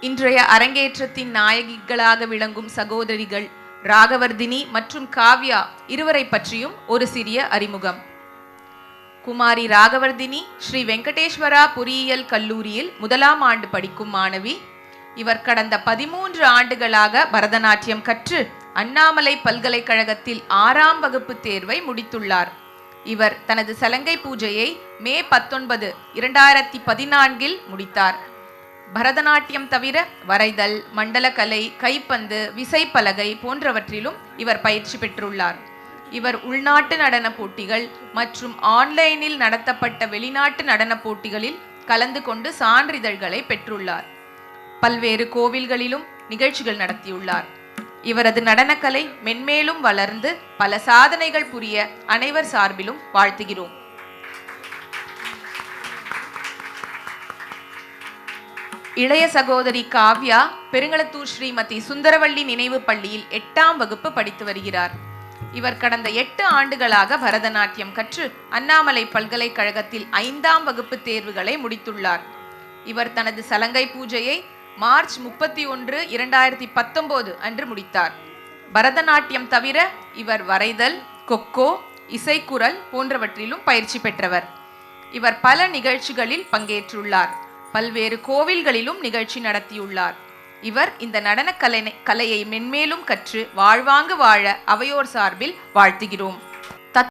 இன்றைய அரங்கேற்றத்தின் நாயகிகளாக விளங்கும் சகோதரிகள் ராகவர்தினி மற்றும் காவ்யா இருவரை பற்றியும் ஒரு சிறிய அறிமுகம். குமாரி ராகவர்தினி ஸ்ரீ வெங்கடேஸ்வரா பொறியியல் கல்லூரியில் 1ஆம் ஆண்டு படிக்கும் மாணவி. இவர் கடந்த 13 ஆண்டுகளாக பரதநாட்டியம் கற்று அண்ணாமலை பல்கலைக்கழகத்தில் 6ஆம் வகுப்பு தேர்வை முடித்துள்ளார். இவர் தனது சலங்கை பூஜையை மே 19, 2014 முடித்தார். பரதநாட்டியம் தவிர வரைதல், மண்டலக்கலை, கைப்பந்து, விசைப்பலகை போன்றவற்றிலும் இவர் பயிற்சி பெற்றுள்ளார். இவர் உள்நாட்டு நடன போட்டிகள் மற்றும் ஆன்லைனில் நடத்தப்பட்ட வெளிநாட்டு நடன போட்டிகளில் கலந்து கொண்டு சான்றிதழ்களை பெற்றுள்ளார். பல்வேறு கோவில்களிலும் நிகழ்ச்சிகள் நடத்தியுள்ளார். இவரது நடனக்கலை மென்மேலும் வளர்ந்து பல சாதனைகள் புரிய அனைவர் சார்பிலும் வாழ்த்துகிறோம். இளைய சகோதரி காவ்யா பெருங்களத்தூர் ஸ்ரீமதி சுந்தரவள்ளி நினைவு பள்ளியில் 8ஆம் வகுப்பு படித்து வருகிறார். இவர் கடந்த 8 ஆண்டுகளாக பரதநாட்டியம் கற்று அண்ணாமலை பல்கலைக்கழகத்தில் 5ஆம் வகுப்பு தேர்வுகளை முடித்துள்ளார். இவர் தனது சலங்கை பூஜையை மார்ச் 31, 2019 அன்று முடித்தார். பரதநாட்டியம் தவிர இவர் வரைதல், கொக்கோ, இசைக்குரல் போன்றவற்றிலும் பயிற்சி பெற்றவர். இவர் பல நிகழ்ச்சிகளில் பங்கேற்றுள்ளார். பல்வேறு கோவில்களிலும் நிகழ்ச்சி நடத்தியுள்ளார். இவர் இந்த நடன கலையை மென்மேலும் கற்று வாழ்வாங்கு வாழ அவையோர் சார்பில் வாழ்த்துகிறோம்.